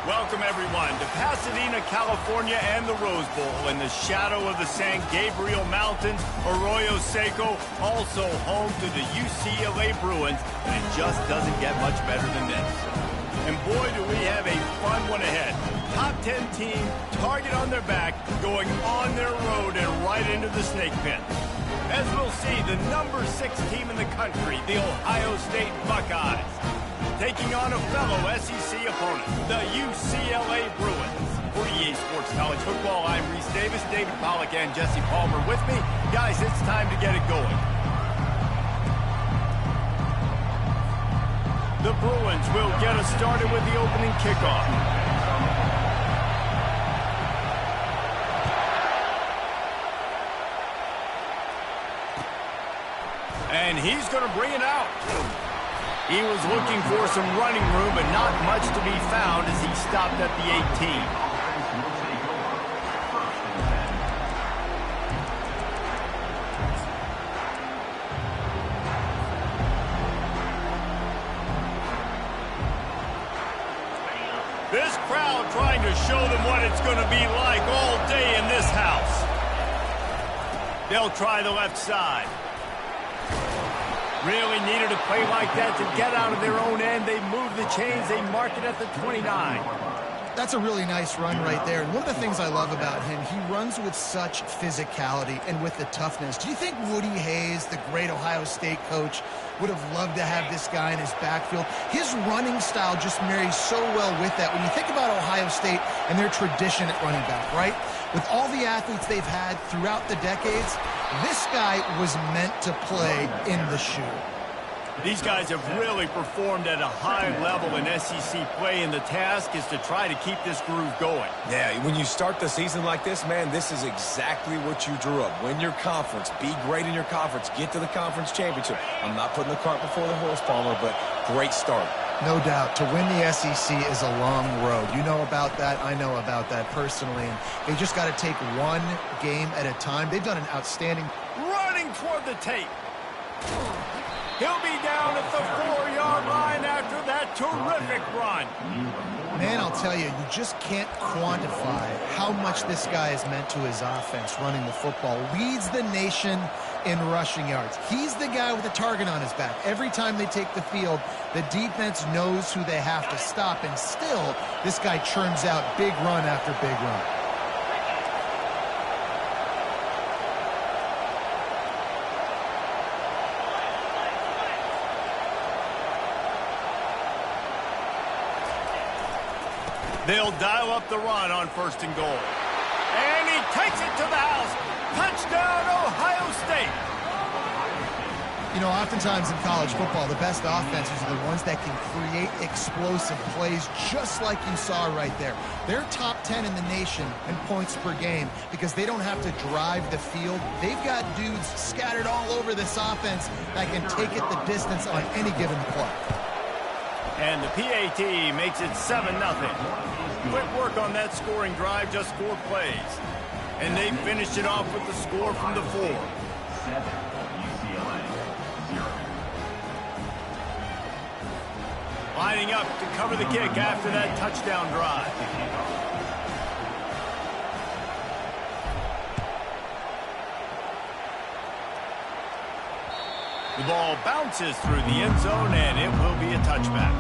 Welcome, everyone, to Pasadena, California and the Rose Bowl in the shadow of the San Gabriel Mountains, Arroyo Seco, also home to the UCLA Bruins, and it just doesn't get much better than this. And boy, do we have a fun one ahead. Top 10 team, target on their back, going on their road and right into the snake pit. As we'll see, the number 6 team in the country, the Ohio State Buckeyes, taking on a fellow SEC opponent, the UCLA Bruins. For EA Sports College Football, I'm Reese Davis, David Pollack, and Jesse Palmer with me. Guys, it's time to get it going. The Bruins will get us started with the opening kickoff. And he's going to bring it out. He was looking for some running room, but not much to be found as he stopped at the 18. This crowd trying to show them what it's going to be like all day in this house. They'll try the left side. Really needed a play like that to get out of their own end. They move the chains. They mark it at the 29. That's a really nice run right there. And one of the things I love about him, he runs with such physicality and with the toughness. Do you think Woody Hayes, the great Ohio State coach, would have loved to have this guy in his backfield? His running style just marries so well with that. When you think about Ohio State and their tradition at running back, right? With all the athletes they've had throughout the decades, this guy was meant to play in the shoe. These guys have really performed at a high level in SEC play, and the task is to try to keep this groove going. Yeah, when you start the season like this, man, this is exactly what you drew up. Win your conference, be great in your conference, get to the conference championship. I'm not putting the cart before the horse, Palmer, but great start. No doubt. To win the SEC is a long road. You know about that. I know about that personally. And they just got to take one game at a time. They've done an outstanding... Running toward the tape. He'll be down at the 4-yard line after that terrific run. Man, I'll tell you, you just can't quantify how much this guy has meant to his offense running the football. Leads the nation in rushing yards. He's the guy with the target on his back. Every time they take the field, the defense knows who they have to stop, and still, this guy churns out big run after big run. They'll dial up the run on 1st and goal. And he takes it to the house. Touchdown, Ohio State. You know, oftentimes in college football, the best offenses are the ones that can create explosive plays, just like you saw right there. They're top 10 in the nation in points per game because they don't have to drive the field. They've got dudes scattered all over this offense that can take it the distance on any given play. And the PAT makes it 7-0. Quick work on that scoring drive, just 4 plays. And they finished it off with the score from the 4. Lining up to cover the kick after that touchdown drive. The ball bounces through the end zone, and it will be a touchback.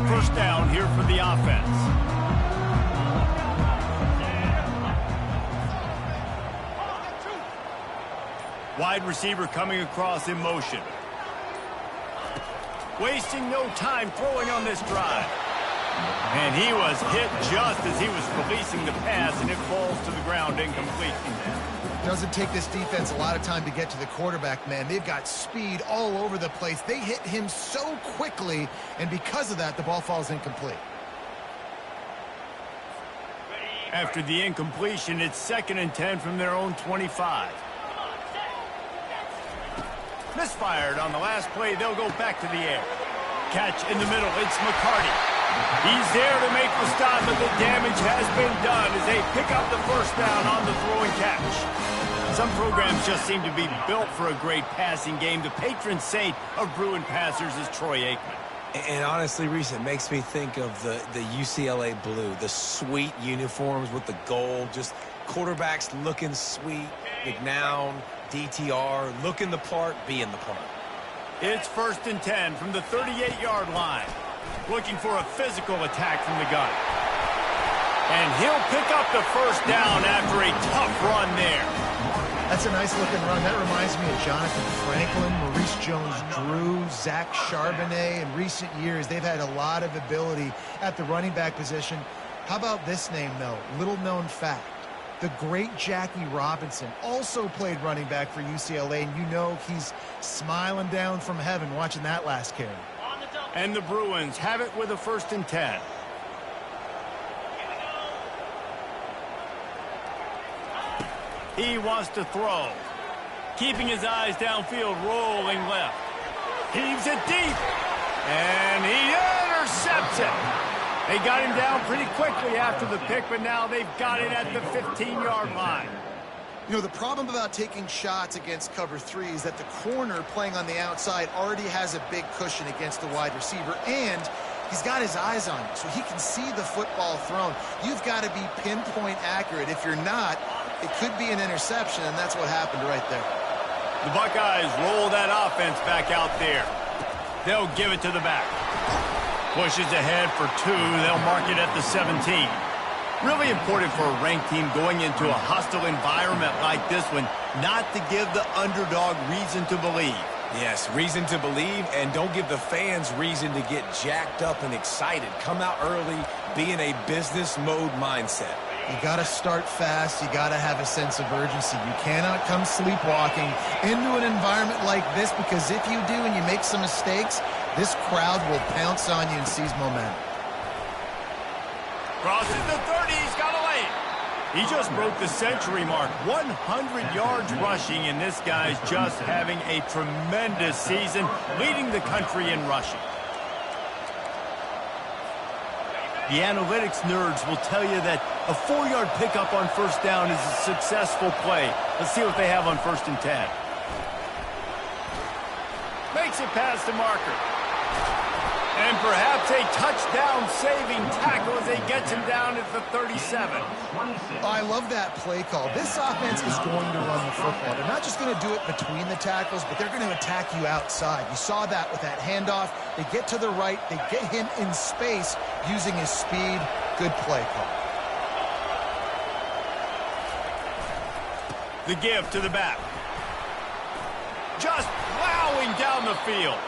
First down here for the offense. Wide receiver coming across in motion. Wasting no time throwing on this drive. And he was hit just as he was releasing the pass, and it falls to the ground incomplete. Doesn't take this defense a lot of time to get to the quarterback, man. They've got speed all over the place. They hit him so quickly, and because of that, the ball falls incomplete. After the incompletion, it's 2nd and 10 from their own 25. Misfired on the last play. They'll go back to the air. catch in the middle. It's McCarty. He's there to make the stop, but the damage has been done as they pick up the first down on the throw and catch. Some programs just seem to be built for a great passing game. The patron saint of Bruin passers is Troy Aikman. And honestly, Reese, it makes me think of the UCLA blue, the sweet uniforms with the gold, just quarterbacks looking sweet, McNown, DTR, looking the part, being the part. It's 1st and 10 from the 38-yard line. Looking for a physical attack from the gun. And he'll pick up the first down after a tough run there. That's a nice-looking run. That reminds me of Jonathan Franklin, Maurice Jones-Drew, Zach Charbonnet. In recent years, they've had a lot of ability at the running back position. How about this name, though? Little-known fact. The great Jackie Robinson also played running back for UCLA, and you know he's smiling down from heaven watching that last carry. And the Bruins have it with a 1st and 10. He wants to throw. Keeping his eyes downfield, rolling left. Heaves it deep. And he intercepts it. They got him down pretty quickly after the pick, but now they've got it at the 15-yard line. You know, the problem about taking shots against cover 3 is that the corner playing on the outside already has a big cushion against the wide receiver, and he's got his eyes on you, so he can see the football thrown. You've got to be pinpoint accurate. If you're not, it could be an interception, and that's what happened right there. The Buckeyes roll that offense back out there. They'll give it to the back. Pushes ahead for 2. They'll mark it at the 17. Really important for a ranked team going into a hostile environment like this one, not to give the underdog reason to believe. Yes, reason to believe, and don't give the fans reason to get jacked up and excited. Come out early, be in a business mode mindset. You got to start fast. You got to have a sense of urgency. You cannot come sleepwalking into an environment like this, because if you do and you make some mistakes, this crowd will pounce on you and seize momentum. Crosses the 30. He's got a lane. He just broke the century mark. 100 yards rushing, and this guy's just having a tremendous season, leading the country in rushing. The analytics nerds will tell you that a 4-yard pickup on 1st down is a successful play. Let's see what they have on 1st and 10. Makes it past the marker. And perhaps a touchdown-saving tackle as they get him down at the 37. I love that play call. This offense is going to run the football. They're not just going to do it between the tackles, but they're going to attack you outside. You saw that with that handoff. They get to the right. They get him in space using his speed. Good play call. The give to the back. Just plowing down the field.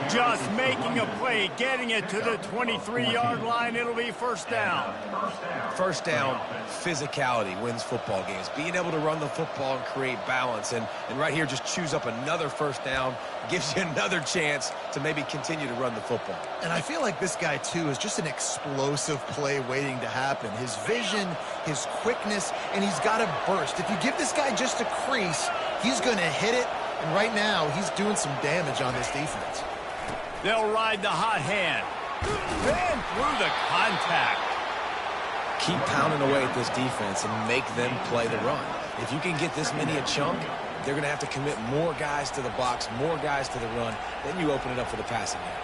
Just making a play, getting it to the 23-yard line. It'll be 1st down. 1st down, physicality wins football games. Being able to run the football and create balance. And right here, just choose up another 1st down. Gives you another chance to maybe continue to run the football. And I feel like this guy, too, is just an explosive play waiting to happen. His vision, his quickness, and he's got a burst. If you give this guy just a crease, he's going to hit it. And right now, he's doing some damage on this defense. They'll ride the hot hand. Then through the contact. Keep pounding away at this defense and make them play the run. If you can get this many a chunk, they're going to have to commit more guys to the box, more guys to the run. Then you open it up for the passing game.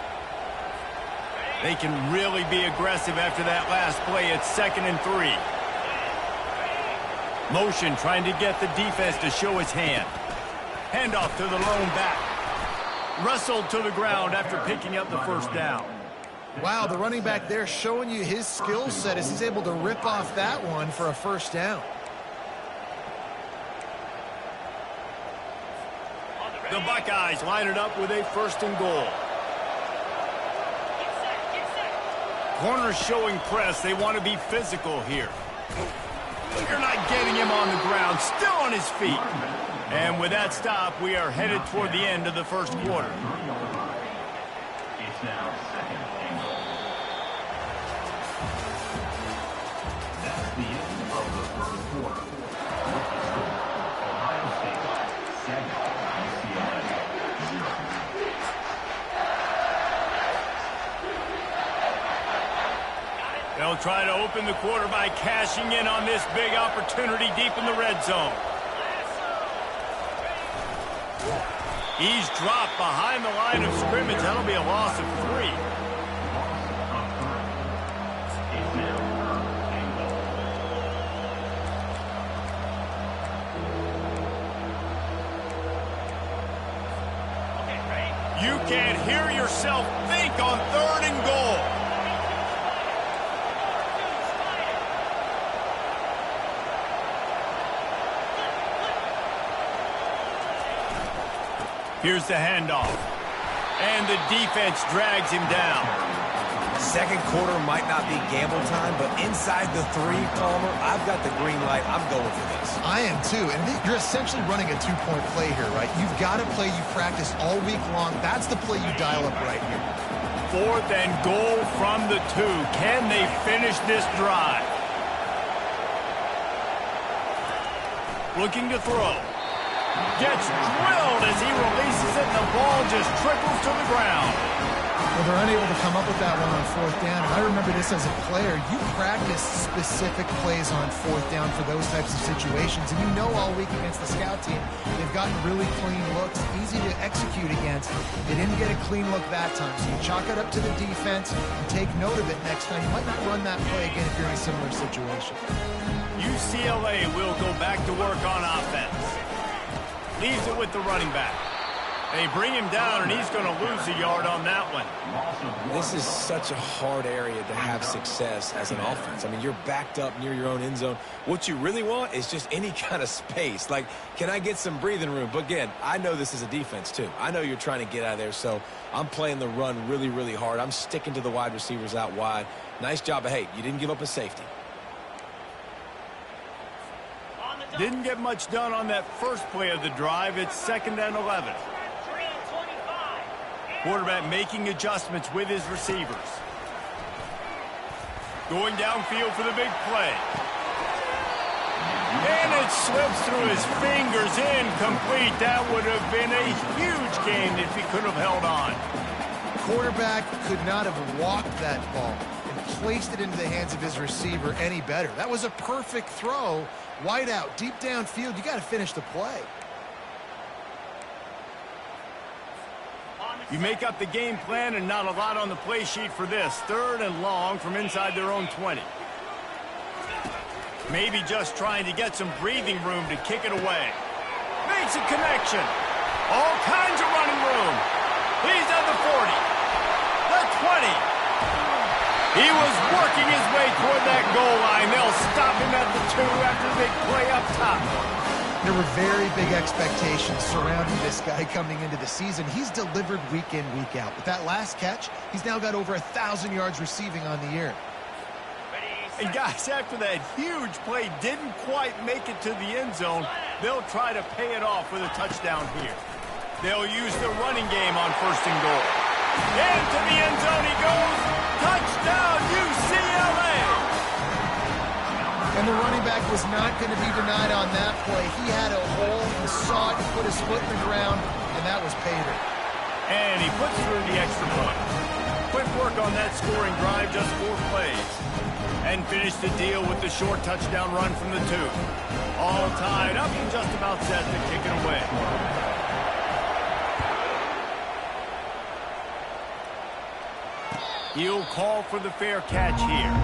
They can really be aggressive after that last play. It's 2nd and 3. Motion trying to get the defense to show his hand. Handoff to the lone back. Wrestled to the ground after picking up the 1st down. Wow, the running back there showing you his skill set as he's able to rip off that one for a 1st down. The Buckeyes line it up with a 1st and goal. Corners showing press. They want to be physical here. They're not getting him on the ground. Still on his feet. And with that stop, we are headed toward the end of the 1st quarter. It's now 2nd and goal. That's the end of the 1st quarter. Ohio State 7, UCLA 0. They'll try to open the quarter by cashing in on this big opportunity deep in the red zone. He's dropped behind the line of scrimmage. That'll be a loss of 3. You can't hear yourself think on 3rd and goal. Here's the handoff. And the defense drags him down. Second quarter might not be gamble time, but inside the 3, Palmer, I've got the green light. I'm going for this. I am too, and you're essentially running a 2-point play here, right? You've got a play you practice all week long. That's the play you dial up right here. 4th and goal from the 2. Can they finish this drive? Looking to throw. Gets drilled as he releases it, and the ball just trickles to the ground. Well, they're unable to come up with that one on 4th down. And I remember this as a player. You practice specific plays on 4th down for those types of situations. And you know all week against the scout team, they've gotten really clean looks, easy to execute against. They didn't get a clean look that time. So you chalk it up to the defense and take note of it next time. You might not run that play again if you're in a similar situation. UCLA will go back to work on offense. Leaves it with the running back. They bring him down, and he's going to lose a yard on that one. This is such a hard area to have success as an offense. I mean, you're backed up near your own end zone. What you really want is just any kind of space. Like, can I get some breathing room? But again, I know this is a defense too. I know you're trying to get out of there, so I'm playing the run really, really hard. I'm sticking to the wide receivers out wide. Nice job, but hey, you didn't give up a safety. Didn't get much done on that first play of the drive. It's 2nd and 11. Quarterback making adjustments with his receivers. Going downfield for the big play. And it slips through his fingers, incomplete. That would have been a huge gain if he could have held on. Quarterback could not have walked that ball and placed it into the hands of his receiver any better. That was a perfect throw. Wide out, deep downfield. You got to finish the play. You make up the game plan and not a lot on the play sheet for this. 3rd and long from inside their own 20. Maybe just trying to get some breathing room to kick it away. Makes a connection. All kinds of running room. He's at the 40. The 20. He was working his way toward that goal line. They'll stop him at the 2 after the big play up top. There were very big expectations surrounding this guy coming into the season. He's delivered week in, week out. With that last catch, he's now got over 1,000 yards receiving on the year. And guys, after that huge play didn't quite make it to the end zone, they'll try to pay it off with a touchdown here. They'll use the running game on 1st and goal. Into the end zone he goes. Touchdown, UCLA! And the running back was not going to be denied on that play. He had a hole, he saw it, he put his foot in the ground, and that was pay dirt. And he puts through the extra point. Quick work on that scoring drive, just 4 plays. And finished the deal with the short touchdown run from the 2. All tied up and just about set to kick it away. He'll call for the fair catch here.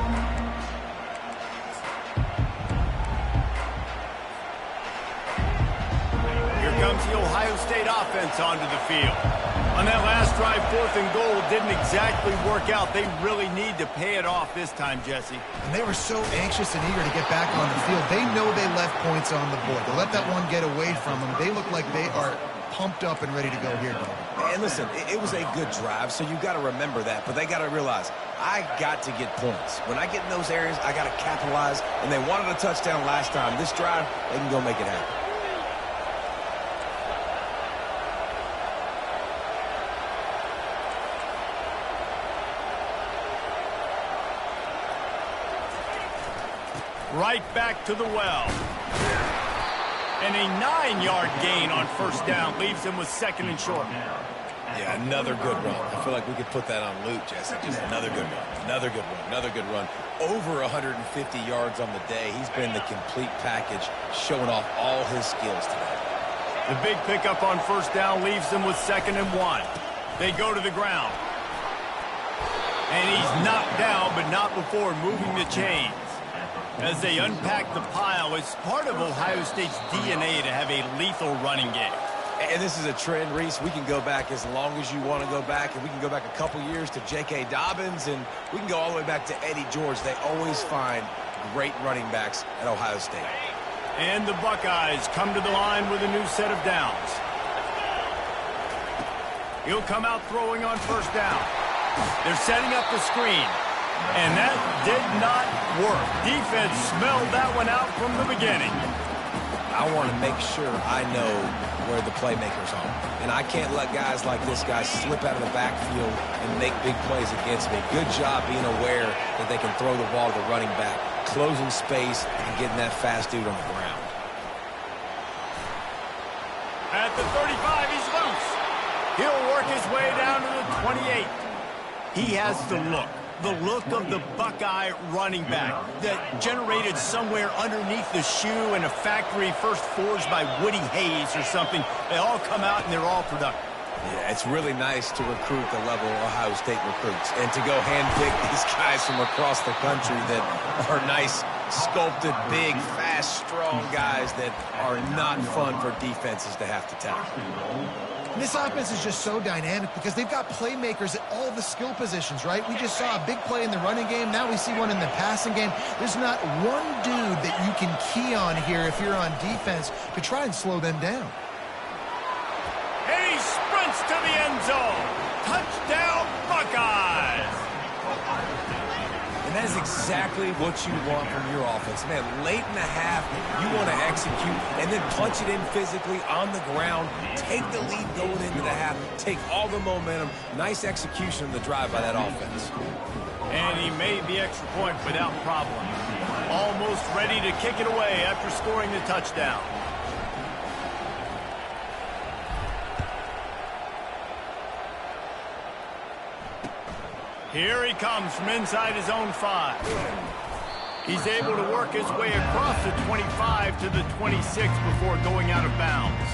Here comes the Ohio State offense onto the field. On that last drive, 4th and goal didn't exactly work out. They really need to pay it off this time, Jesse. And they were so anxious and eager to get back on the field. They know they left points on the board. To let that one get away from them, they look like they are pumped up and ready to go here. And listen, it was a good drive, so you got to remember that. But they got to realize, I got to get points. When I get in those areas, I got to capitalize. And they wanted a touchdown last time. This drive, they can go make it happen. Right back to the well. And a 9-yard gain on 1st down leaves him with 2nd and short. Yeah, another good run. I feel like we could put that on loop, Jesse. Just another good run, another good run, another good run. Over 150 yards on the day. He's been the complete package, showing off all his skills today. The big pickup on first down leaves them with 2nd and 1. They go to the ground. And he's knocked down, but not before moving the chains. As they unpack the pile, it's part of Ohio State's DNA to have a lethal running game. And this is a trend, Reese. We can go back as long as you want to go back, and we can go back a couple years to J.K. Dobbins, and we can go all the way back to Eddie George. They always find great running backs at Ohio State. And the Buckeyes come to the line with a new set of downs. He'll come out throwing on first down. They're setting up the screen. And that did not work. Defense smelled that one out from the beginning. I want to make sure I know where the playmakers are. And I can't let guys like this guy slip out of the backfield and make big plays against me. Good job being aware that they can throw the ball to the running back, closing space, and getting that fast dude on the ground. At the 35, he's loose. He'll work his way down to the 28. He has the look of the Buckeye running back that generated somewhere underneath the shoe in a factory first forged by Woody Hayes or something. They all come out and they're all productive. Yeah, it's really nice to recruit the level Ohio State recruits and to go handpick these guys from across the country that are nice, sculpted, big, fast, strong guys that are not fun for defenses to have to tackle. This offense is just so dynamic because they've got playmakers at all the skill positions, right? We just saw a big play in the running game. Now we see one in the passing game. There's not one dude that you can key on here if you're on defense to try and slow them down. And he sprints to the end zone. Touchdown, Buckeyes! And that is exactly what you want from your offense. Man, late in the half, you want to execute and then punch it in physically on the ground. Take the lead going into the half. Take all the momentum. Nice execution of the drive by that offense. And he made the extra point without problem. Almost ready to kick it away after scoring the touchdown. Here he comes from inside his own 5. He's able to work his way across the 25 to the 26 before going out of bounds.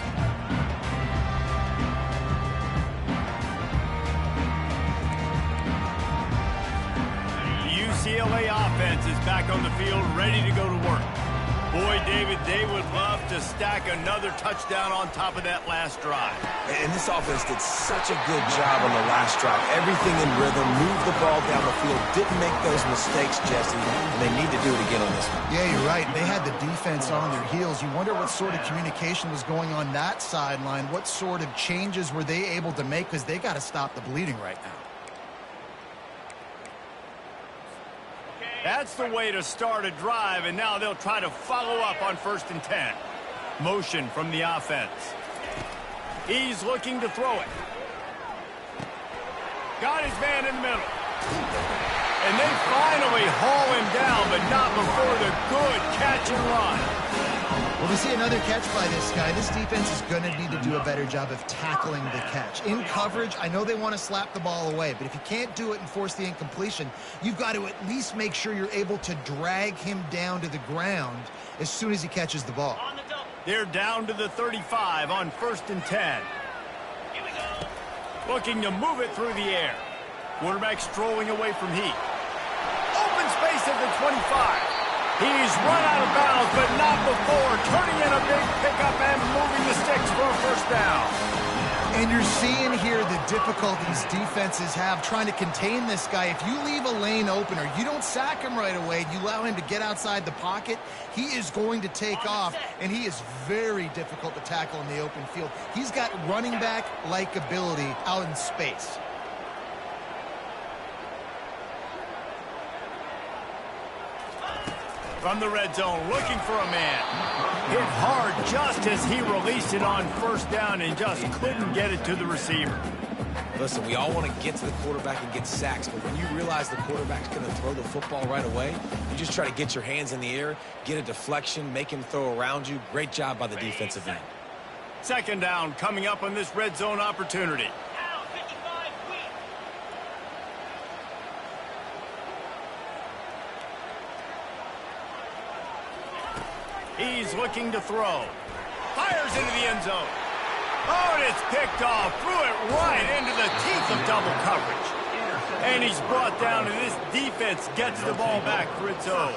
The UCLA offense is back on the field, ready to go to work. Boy, David, they would love to stack another touchdown on top of that last drive. And this offense did such a good job on the last drive. Everything in rhythm, moved the ball down the field, didn't make those mistakes, Jesse, and they need to do it again on this one. Yeah, you're right. They had the defense on their heels. You wonder what sort of communication was going on that sideline. What sort of changes were they able to make because they got to stop the bleeding right now. That's the way to start a drive, and now they'll try to follow up on 1st and 10. Motion from the offense. He's looking to throw it. Got his man in the middle. And they finally haul him down, but not before the good catch and run. Well, we see another catch by this guy. This defense is going to need to do a better job of tackling the catch. In coverage, I know they want to slap the ball away, but if you can't do it and force the incompletion, you've got to at least make sure you're able to drag him down to the ground as soon as he catches the ball. They're down to the 35 on 1st and 10. Here we go. Looking to move it through the air. Quarterback strolling away from heat. Open space at the 25. He's run out of bounds, but not before turning in a big pickup and moving the sticks for a first down. And you're seeing here the difficulties defenses have trying to contain this guy. If you leave a lane open or you don't sack him right away, you allow him to get outside the pocket, he is going to take off, and he is very difficult to tackle in the open field. He's got running back-like ability out in space. From the red zone, looking for a man. Hit hard just as he released it on 1st down and just couldn't get it to the receiver. Listen, we all want to get to the quarterback and get sacks, but when you realize the quarterback's going to throw the football right away, you just try to get your hands in the air, get a deflection, make him throw around you. Great job by the defensive end. 2nd down coming up on this red zone opportunity. He's looking to throw. Fires into the end zone. Oh, and it's picked off. Threw it right into the teeth of double coverage. And he's brought down, and this defense gets the ball back for its own.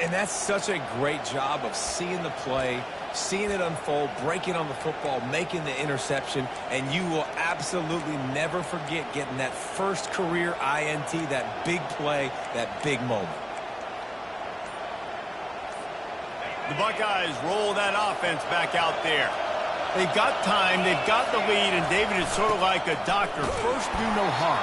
And that's such a great job of seeing the play, seeing it unfold, breaking on the football, making the interception, and you will absolutely never forget getting that first career INT, that big play, that big moment. The Buckeyes roll that offense back out there. They've got time, they've got the lead, and David is sort of like a doctor. First, do no harm.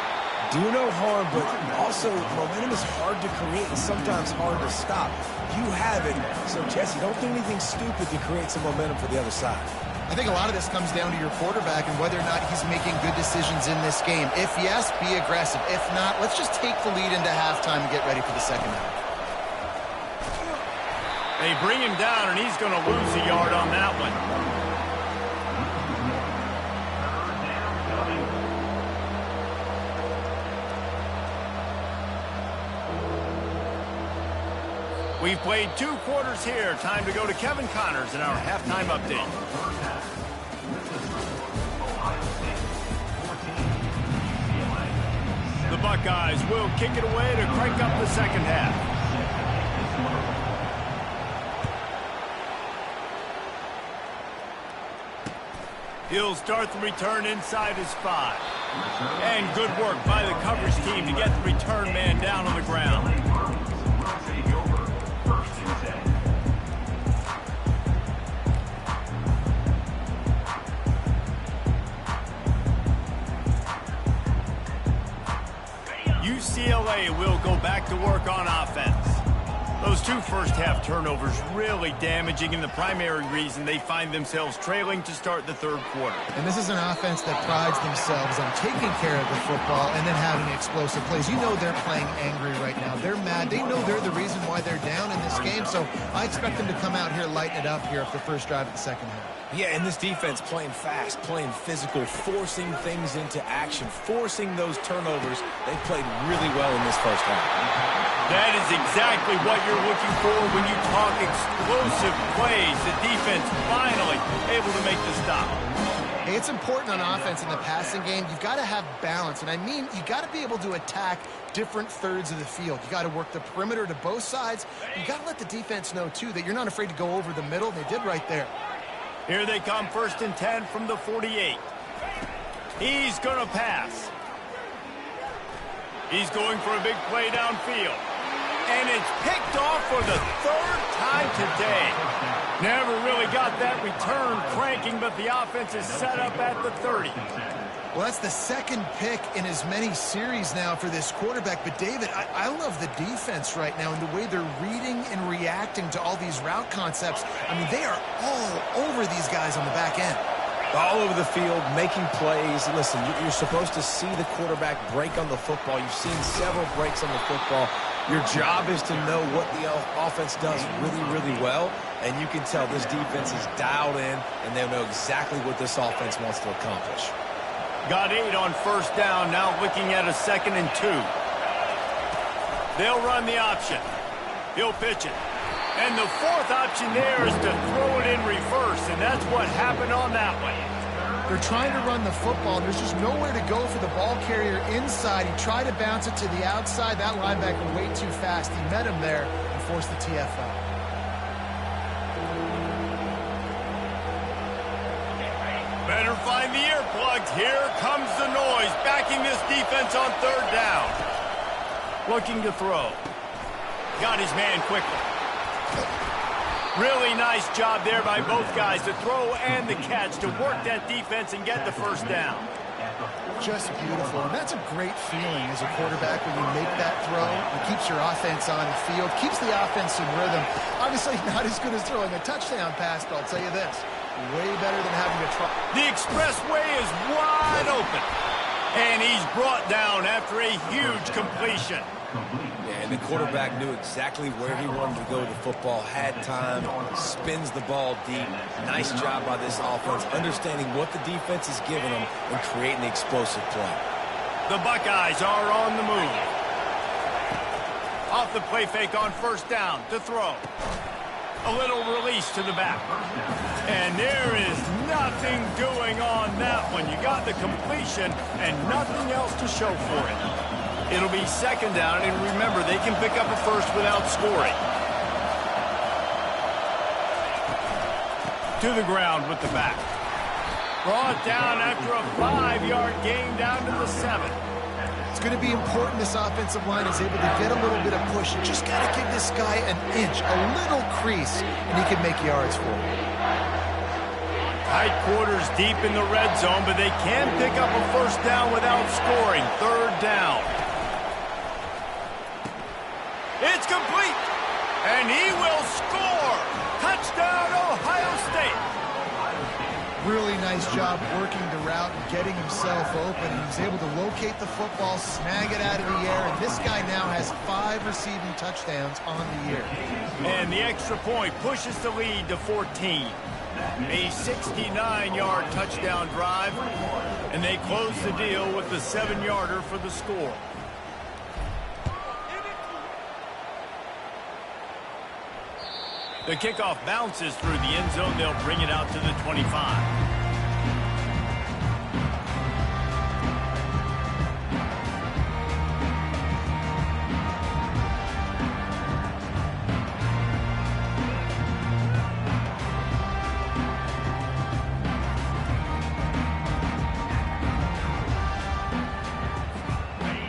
Do no harm, but also momentum is hard to create and sometimes hard to stop. You have it, so Jesse, don't do anything stupid to create some momentum for the other side. I think a lot of this comes down to your quarterback and whether or not he's making good decisions in this game. If yes, be aggressive. If not, let's just take the lead into halftime and get ready for the second half. They bring him down, and he's going to lose a yard on that one. We've played 2 quarters here. Time to go to Kevin Connors in our halftime update. The Buckeyes will kick it away to crank up the second half. He'll start the return inside his 5. And good work by the coverage team to get the return man down on the ground. UCLA will go back to work on offense. Those 2 first-half turnovers really damaging, and the primary reason they find themselves trailing to start the 3rd quarter. And this is an offense that prides themselves on taking care of the football and then having explosive plays. You know they're playing angry right now. They're mad. They know they're the reason why they're down in this game, so I expect them to come out here, lighten it up here for the first drive of the second half. Yeah, and this defense playing fast, playing physical, forcing things into action, forcing those turnovers. They played really well in this first half. That is exactly what you're looking for when you talk explosive plays. The defense finally able to make the stop. Hey, it's important on offense in the passing game. You've got to have balance, and I mean you got to be able to attack different thirds of the field. You got to work the perimeter to both sides. You got to let the defense know, too, that you're not afraid to go over the middle. They did right there. Here they come, 1st and 10 from the 48. He's going to pass. He's going for a big play downfield. And it's picked off for the 3rd time today. Never really got that return cranking, but the offense is set up at the 30. Well, that's the 2nd pick in as many series now for this quarterback. But, David, I love the defense right now and the way they're reading and reacting to all these route concepts. I mean, they are all over these guys on the back end. All over the field, making plays. Listen, you're supposed to see the quarterback break on the football. You've seen several breaks on the football. Your job is to know what the offense does really, really well. And you can tell this defense is dialed in, and they know exactly what this offense wants to accomplish. Got 8 on 1st down, now looking at a 2nd and 2. They'll run the option. He'll pitch it. And the 4th option there is to throw it in reverse, and that's what happened on that one. They're trying to run the football. There's just nowhere to go for the ball carrier inside. He tried to bounce it to the outside. That linebacker way too fast. He met him there and forced the TFL. Better find the earplugs. Here comes the noise, backing this defense on 3rd down. Looking to throw. Got his man quickly. Really nice job there by both guys, the throw and the catch, to work that defense and get the 1st down. Just beautiful. And that's a great feeling as a quarterback when you make that throw. It keeps your offense on the field, keeps the offense in rhythm. Obviously not as good as throwing a touchdown pass, but I'll tell you this, way better than having to try. The expressway is wide open. And he's brought down after a huge completion. Yeah, and the quarterback knew exactly where he wanted to go with the football, had time, spins the ball deep. Nice job by this offense, understanding what the defense is giving them and creating the explosive play. The Buckeyes are on the move. Off the play fake on 1st down to throw. A little release to the back. And there is nothing doing on that one. You got the completion and nothing else to show for it. It'll be second down, and remember, they can pick up a first without scoring. To the ground with the back. Brought down after a 5-yard gain down to the 7. It's going to be important this offensive line is able to get a little bit of push. You just got to give this guy an inch, a little crease, and he can make yards for you. Tight quarters deep in the red zone, but they can pick up a first down without scoring. Third down. It's complete, and he will score. Touchdown, Ohio State. Really nice job working the route and getting himself open. He was able to locate the football, snag it out of the air, and this guy now has 5 receiving touchdowns on the year. And the extra point pushes the lead to 14. A 69-yard touchdown drive, and they close the deal with the 7-yarder for the score. The kickoff bounces through the end zone. They'll bring it out to the 25.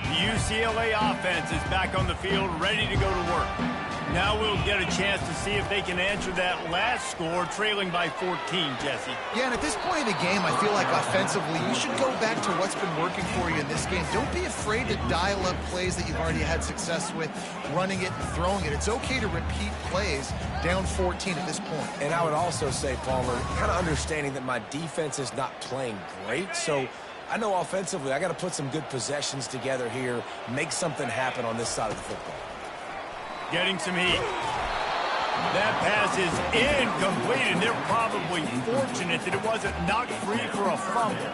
The UCLA offense is back on the field, ready to go to work. Now we'll get a chance to see if they can answer that last score, trailing by 14, Jesse. Yeah, and at this point in the game, I feel like offensively, you should go back to what's been working for you in this game. Don't be afraid to dial up plays that you've already had success with, running it and throwing it. It's okay to repeat plays down 14 at this point. And I would also say, Palmer, kind of understanding that my defense is not playing great, so I know offensively I got to put some good possessions together here, make something happen on this side of the football. Getting some heat. That pass is incomplete, and they're probably fortunate that it wasn't knocked free for a fumble.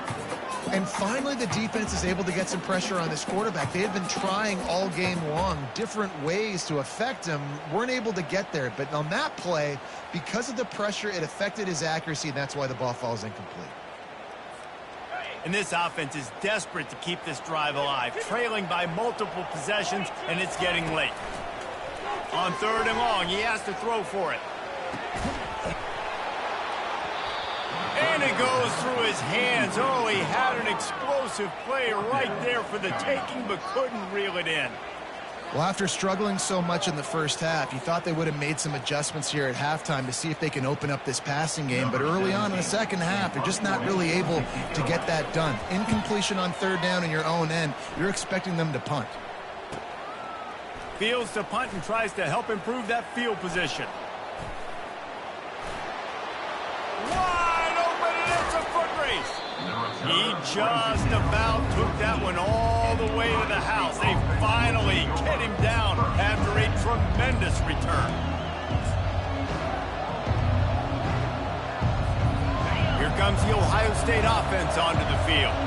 And finally, the defense is able to get some pressure on this quarterback. They had been trying all game long different ways to affect him, weren't able to get there. But on that play, because of the pressure, it affected his accuracy, and that's why the ball falls incomplete. And this offense is desperate to keep this drive alive, trailing by multiple possessions, and it's getting late. On third and long, he has to throw for it. And it goes through his hands. Oh, he had an explosive play right there for the taking, but couldn't reel it in. Well, after struggling so much in the first half, you thought they would have made some adjustments here at halftime to see if they can open up this passing game. But early on in the second half, they're just not really able to get that done. Incompletion on third down in your own end, you're expecting them to punt. Fields to punt and tries to help improve that field position. Wide open, and it's a foot race. He just about took that one all the way to the house. They finally get him down after a tremendous return. Here comes the Ohio State offense onto the field.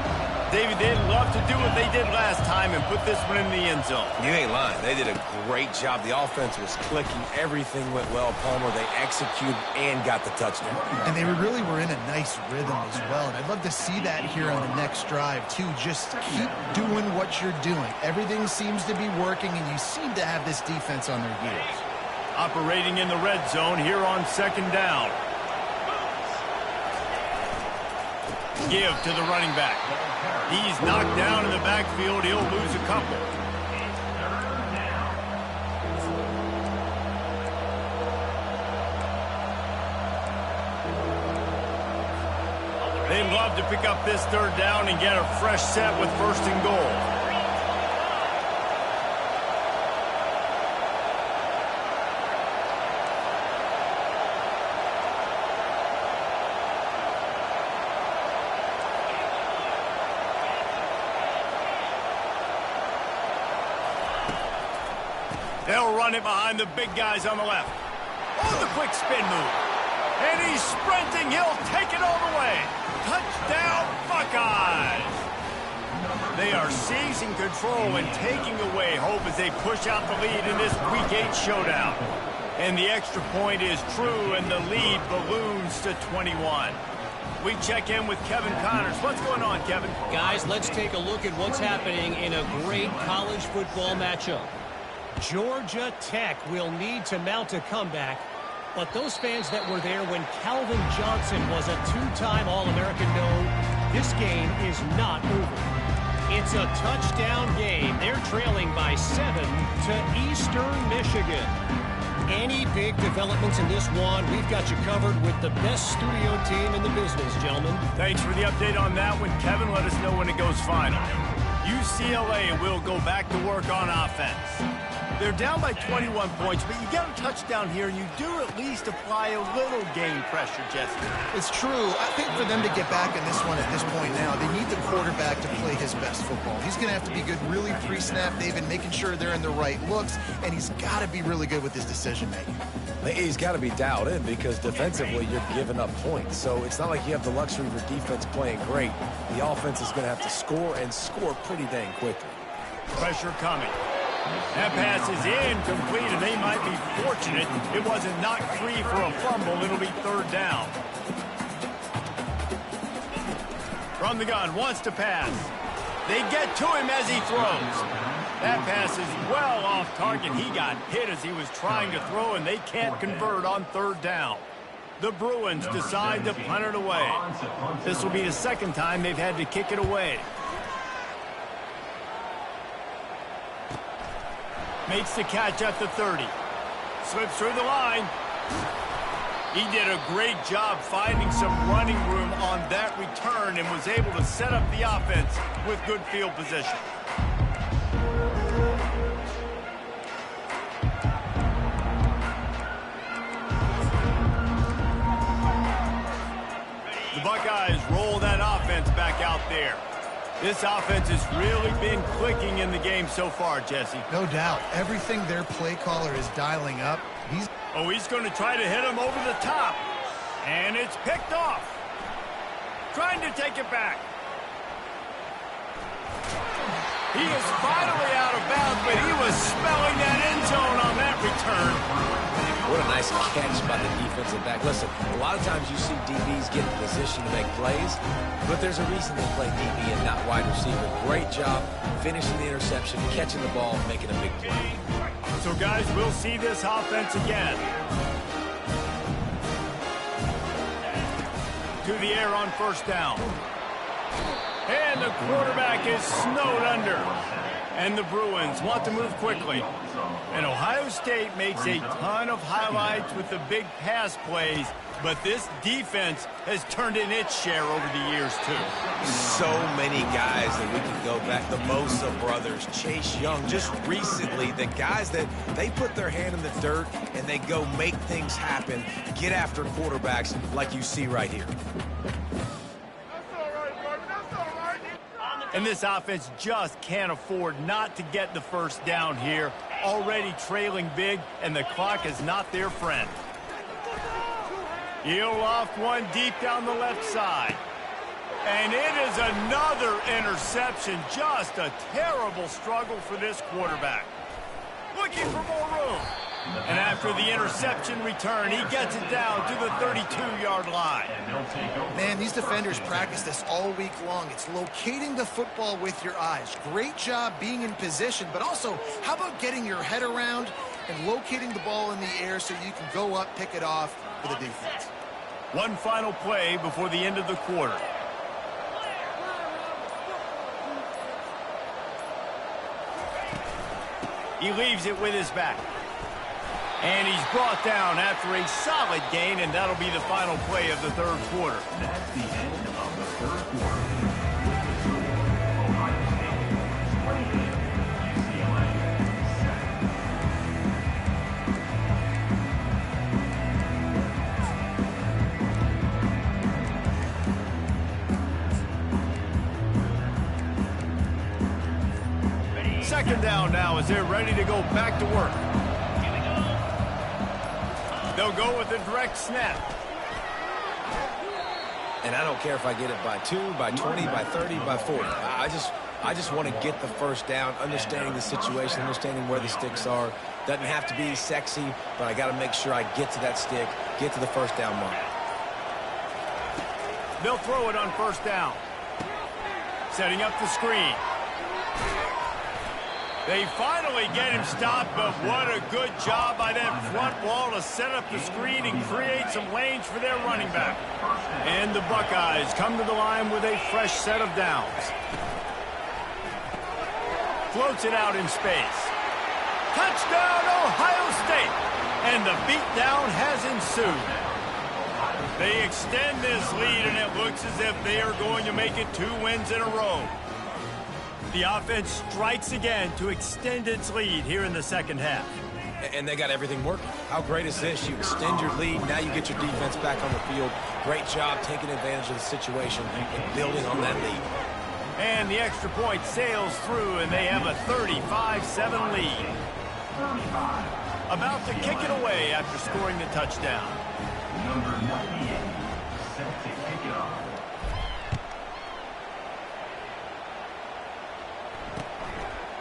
David, they'd love to do what they did last time and put this one in the end zone. You ain't lying. They did a great job. The offense was clicking. Everything went well, Palmer. They executed and got the touchdown. And they really were in a nice rhythm as well. And I'd love to see that here on the next drive, too. Just keep doing what you're doing. Everything seems to be working, and you seem to have this defense on their heels. Operating in the red zone here on second down. Give to the running back. He's knocked down in the backfield. He'll lose a couple. They'd love to pick up this third down and get a fresh set with first and goal. They'll run it behind the big guys on the left. Oh, the quick spin move. And he's sprinting. He'll take it all the way. Touchdown, Buckeyes. They are seizing control and taking away hope as they push out the lead in this Week 8 showdown. And the extra point is true, and the lead balloons to 21. We check in with Kevin Connors. What's going on, Kevin? Guys, let's take a look at what's happening in a great college football matchup. Georgia Tech will need to mount a comeback, but those fans that were there when Calvin Johnson was a two-time All-American know this game is not over. It's a touchdown game. They're trailing by 7 to Eastern Michigan. Any big developments in this one, we've got you covered with the best studio team in the business, gentlemen. Thanks for the update on that one, Kevin. Let us know when it goes final. UCLA will go back to work on offense. They're down by 21 points, but you get a touchdown here, and you do at least apply a little game pressure, Jesse. It's true. I think for them to get back in this one at this point now, they need the quarterback to play his best football. He's going to have to be good really pre-snap, David, making sure they're in the right looks, and he's got to be really good with his decision-making. He's got to be dialed in because defensively you're giving up points. So it's not like you have the luxury of your defense playing great. The offense is going to have to score and score pretty dang quickly. Pressure coming. That pass is incomplete, and they might be fortunate it wasn't knocked free for a fumble. It'll be third down. From the gun, wants to pass. They get to him as he throws. That pass is well off target. He got hit as he was trying to throw, and they can't convert on third down. The Bruins decide to punt it away. This will be the second time they've had to kick it away. Makes the catch at the 30. Slips through the line. He did a great job finding some running room on that return and was able to set up the offense with good field position. The Buckeyes roll that offense back out there. This offense has really been clicking in the game so far, Jesse. No doubt. Everything their play caller is dialing up. He's going to try to hit him over the top. And it's picked off. Trying to take it back. He is finally out of bounds, but he was smelling that end zone on that return. What a nice catch by the defensive back. Listen, a lot of times you see DBs get in position to make plays, but there's a reason they play DB and not wide receiver. Great job finishing the interception, catching the ball, and making a big play. So, guys, we'll see this offense again. To the air on first down. And the quarterback is snowed under. And the Bruins want to move quickly. And Ohio State makes a ton of highlights with the big pass plays, but this defense has turned in its share over the years, too. So many guys that we can go back. The Mosa brothers, Chase Young, just recently, the guys that they put their hand in the dirt and they go make things happen, get after quarterbacks like you see right here. And this offense just can't afford not to get the first down here. Already trailing big, and the clock is not their friend. He'll loft one deep down the left side. And it is another interception. Just a terrible struggle for this quarterback. Looking for more room. And after the interception return, he gets it down to the 32-yard line. Man, these defenders practice this all week long. It's locating the football with your eyes. Great job being in position, but also, how about getting your head around and locating the ball in the air so you can go up, pick it off for the defense. One final play before the end of the quarter. He leaves it with his back. And he's brought down after a solid gain, and that'll be the final play of the third quarter. That's the end of the third quarter. Second down now as they're ready to go back to work. They'll go with a direct snap. And I don't care if I get it by 2, by 20, by 30, by 40. I just want to get the first down, understanding the situation, understanding where the sticks are. Doesn't have to be sexy, but I got to make sure I get to that stick, get to the first down mark. They'll throw it on first down. Setting up the screen. They finally get him stopped, but what a good job by that front wall to set up the screen and create some lanes for their running back. And the Buckeyes come to the line with a fresh set of downs. Floats it out in space. Touchdown, Ohio State! And the beatdown has ensued. They extend this lead, and it looks as if they are going to make it 2 wins in a row. The offense strikes again to extend its lead here in the second half. And they got everything working. How great is this? You extend your lead, now you get your defense back on the field. Great job taking advantage of the situation and building on that lead. And the extra point sails through, and they have a 35-7 lead. About to kick it away after scoring the touchdown. Number 98, set to kick it off.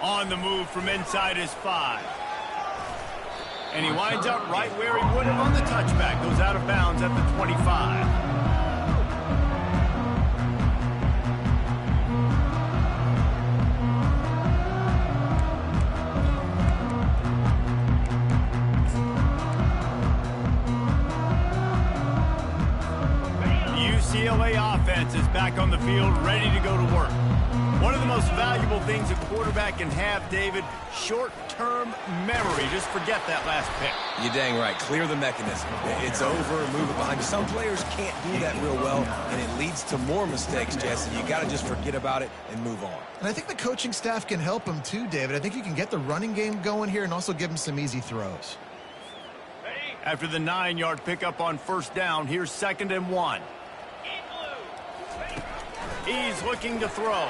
On the move from inside his 5. And he winds up right where he would have on the touchback. Goes out of bounds at the 25. UCLA offense is back on the field, ready to go to work. One of the most valuable things a quarterback can have, David, short-term memory. Just forget that last pick. You're dang right. Clear the mechanism. It's over, move it behind you. Some players can't do that real well, and it leads to more mistakes, Jesse. You got to just forget about it and move on. And I think the coaching staff can help him too, David. I think you can get the running game going here and also give him some easy throws. After the 9-yard pickup on first down, here's 2nd and 1. He's looking to throw.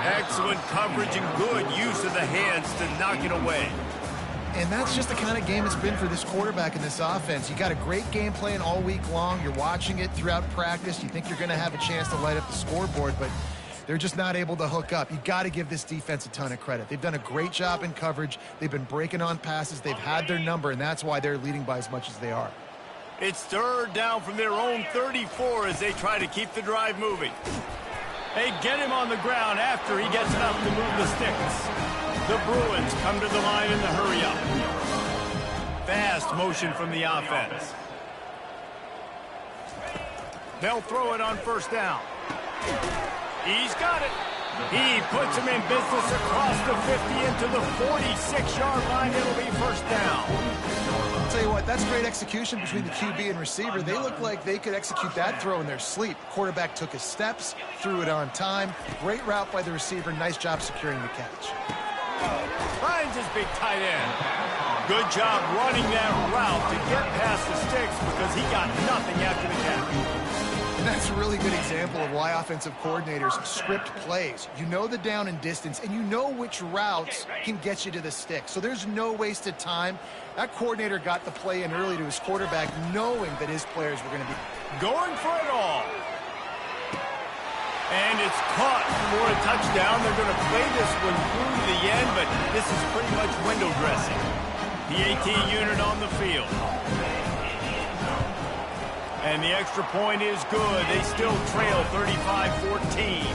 Excellent coverage and good use of the hands to knock it away. And that's just the kind of game it's been for this quarterback in this offense. You got a great game plan all week long. You're watching it throughout practice. You think you're going to have a chance to light up the scoreboard, but they're just not able to hook up. You got to give this defense a ton of credit. They've done a great job in coverage. They've been breaking on passes. They've had their number, and that's why they're leading by as much as they are. It's 3rd down from their own 34 as they try to keep the drive moving. They get him on the ground after he gets enough to move the sticks. The Bruins come to the line in the hurry-up. Fast motion from the offense. They'll throw it on first down. He's got it. He puts him in business across the 50 into the 46-yard line. It'll be first down. I'll tell you what, that's great execution between the QB and receiver. They look like they could execute that throw in their sleep. Quarterback took his steps, threw it on time. Great route by the receiver. Nice job securing the catch. Finds his big tight end. Good job running that route to get past the sticks because he got nothing after the catch. And that's a really good example of why offensive coordinators script plays. You know the down and distance, and you know which routes can get you to the stick. So there's no wasted time. That coordinator got the play in early to his quarterback, knowing that his players were going to be going for it all. And it's caught for a touchdown. They're going to play this one through to the end, but this is pretty much window dressing. The 18 unit on the field. And the extra point is good. They still trail 35-14.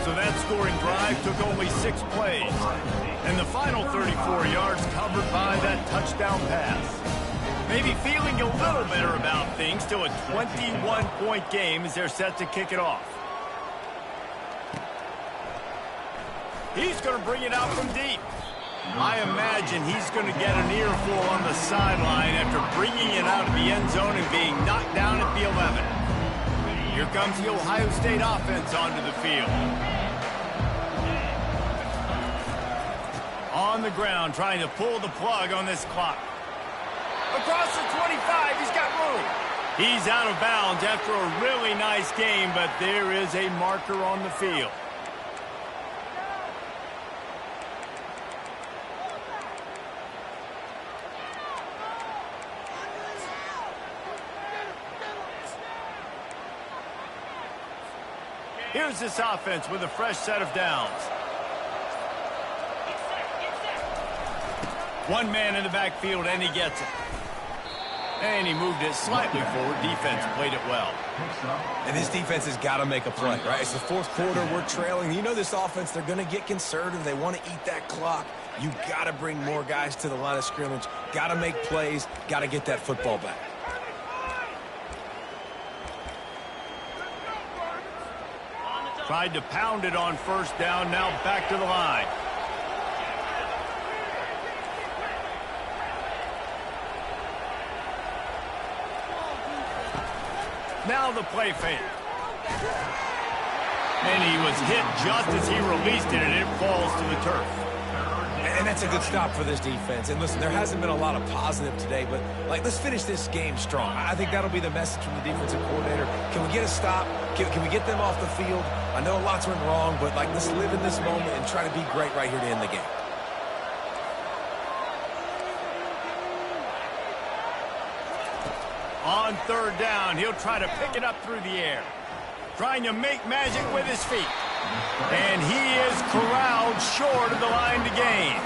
So that scoring drive took only 6 plays. And the final 34 yards covered by that touchdown pass. Maybe feeling a little better about things. Still a 21-point game as they're set to kick it off. He's going to bring it out from deep. I imagine he's going to get an earful on the sideline after bringing it out of the end zone and being knocked down at the 11. Here comes the Ohio State offense onto the field. On the ground, trying to pull the plug on this clock. Across the 25, he's got room. He's out of bounds after a really nice game, but there is a marker on the field. Here's this offense with a fresh set of downs. One man in the backfield, and he gets it. And he moved it slightly forward. Defense played it well. And this defense has got to make a play, right? It's the fourth quarter. We're trailing. You know this offense, they're going to get conservative. They want to eat that clock. You got to bring more guys to the line of scrimmage. Got to make plays. Got to get that football back. Tried to pound it on first down. Now back to the line. Now the play fake. And he was hit just as he released it, and it falls to the turf. And that's a good stop for this defense. And listen, there hasn't been a lot of positive today, but let's finish this game strong. I think that'll be the message from the defensive coordinator. Can we get a stop? Can we get them off the field? I know lots went wrong, but let's live in this moment and try to be great right here to end the game. On third down, he'll try to pick it up through the air. Trying to make magic with his feet. And he is corralled short of the line to gain.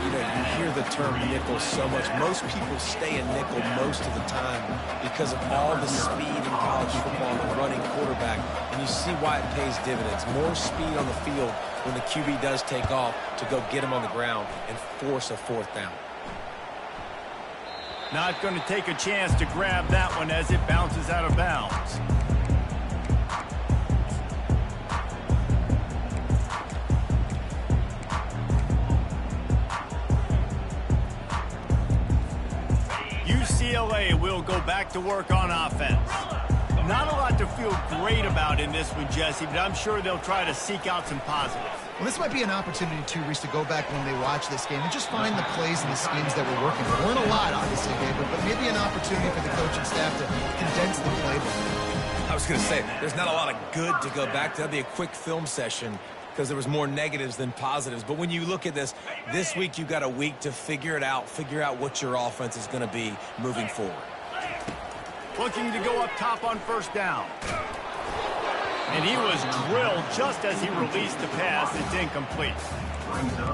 You know, you hear the term nickel so much. Most people stay in nickel most of the time because of all the speed in college football and the running quarterback. And you see why it pays dividends. More speed on the field when the QB does take off to go get him on the ground and force a fourth down. Not going to take a chance to grab that one as it bounces out of bounds. UCLA will go back to work on offense. Not a lot to feel great about in this one, Jesse, but I'm sure they'll try to seek out some positives. Well, this might be an opportunity, too, Reese, to go back when they watch this game and just find the plays and the schemes that were working. There weren't a lot, obviously, David, but maybe an opportunity for the coaching staff to condense the playbook. I was going to say, there's not a lot of good to go back to. That'd be a quick film session because there was more negatives than positives. But when you look at this week you've got a week to figure it out, figure out what your offense is going to be moving forward. Looking to go up top on first down. And he was drilled just as he released the pass. It's incomplete.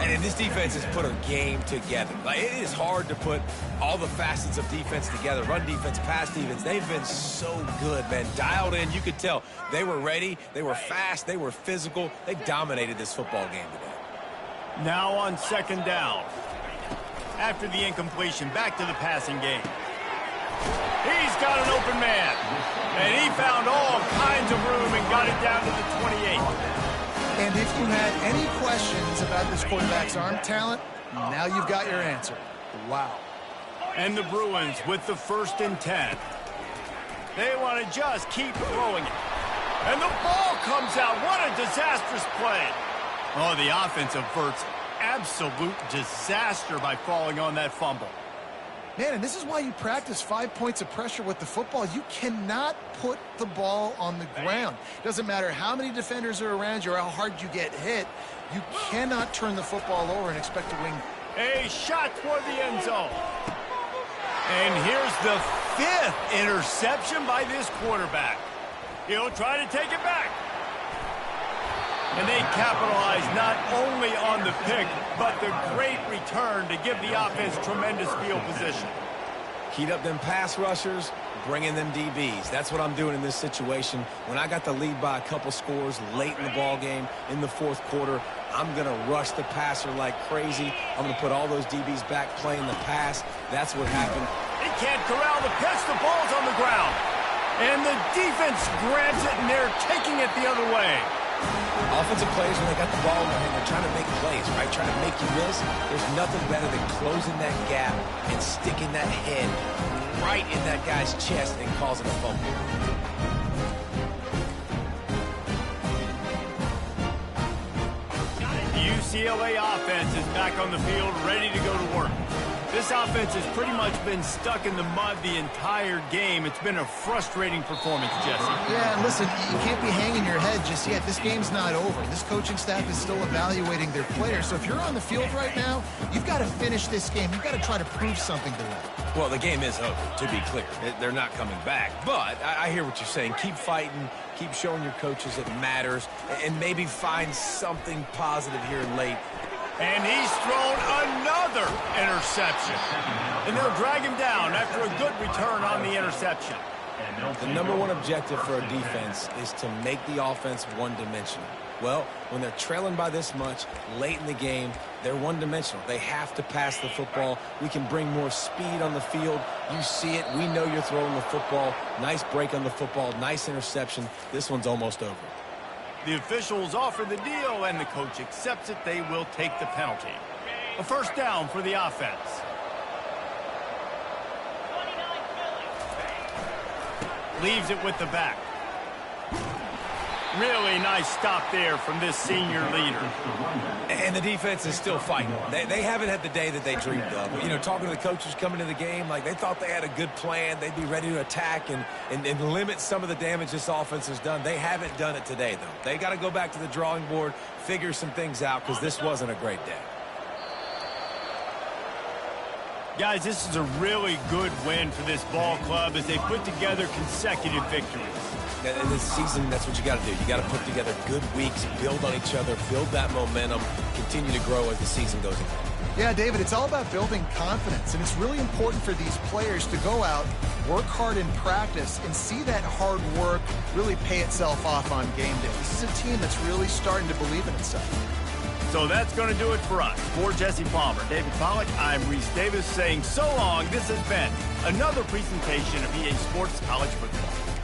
And this defense has put a game together. It is hard to put all the facets of defense together. Run defense, pass defense. They've been so good, man. Dialed in. You could tell they were ready. They were fast. They were physical. They dominated this football game today. Now on second down. After the incompletion, back to the passing game. He's got an open man. And he found all kinds of room and got it down to the 28. And if you had any questions about this quarterback's arm talent, now you've got your answer. Wow. And the Bruins with the 1st and 10. They want to just keep throwing it. And the ball comes out. What a disastrous play. Oh, the offense averts absolute disaster by falling on that fumble. Man, and this is why you practice 5 points of pressure with the football. You cannot put the ball on the ground. Doesn't matter how many defenders are around you or how hard you get hit. You cannot turn the football over and expect to win. A shot toward the end zone. And here's the 5th interception by this quarterback. He'll try to take it back. And they capitalize not only on the pick, but the great return to give the offense tremendous field position. Heat up them pass rushers, bring in them DBs. That's what I'm doing in this situation. When I got the lead by a couple scores late in the ball game, in the 4th quarter, I'm going to rush the passer like crazy. I'm going to put all those DBs back playing the pass. That's what happened. They can't corral the pitch. The ball's on the ground. And the defense grabs it, and they're taking it the other way. Offensive players, when they got the ball in their hand, they're trying to make plays, right? Trying to make you miss. There's nothing better than closing that gap and sticking that head right in that guy's chest and causing a fumble. The UCLA offense is back on the field, ready to go to work. This offense has pretty much been stuck in the mud the entire game. It's been a frustrating performance, Jesse. Yeah, and listen, you can't be hanging your head just yet. This game's not over. This coaching staff is still evaluating their players. So if you're on the field right now, you've got to finish this game. You've got to try to prove something to them. Well, the game is over, to be clear. They're not coming back. But I hear what you're saying. Keep fighting. Keep showing your coaches it matters. And maybe find something positive here late. And he's thrown another interception. And they'll drag him down after a good return on the interception. The number one objective for a defense is to make the offense one-dimensional. Well, when they're trailing by this much late in the game, they're one-dimensional. They have to pass the football. We can bring more speed on the field. You see it. We know you're throwing the football. Nice break on the football. Nice interception. This one's almost over. The officials offer the deal, and the coach accepts it. They will take the penalty. A first down for the offense. Leaves it with the back. Really nice stop there from this senior leader. And the defense is still fighting. They haven't had the day that they dreamed of. You know, talking to the coaches coming to the game, like they thought they had a good plan. They'd be ready to attack and limit some of the damage this offense has done. They haven't done it today, though. They got to go back to the drawing board, figure some things out, because this wasn't a great day. Guys, this is a really good win for this ball club as they put together consecutive victories. In this season, that's what you got to do. You got to put together good weeks, build on each other, build that momentum, continue to grow as the season goes on. Yeah, David, it's all about building confidence, and it's really important for these players to go out, work hard in practice, and see that hard work really pay itself off on game day. This is a team that's really starting to believe in itself. So that's going to do it for us. For Jesse Palmer, David Pollack, I'm Reese Davis saying so long. This has been another presentation of EA Sports College Football.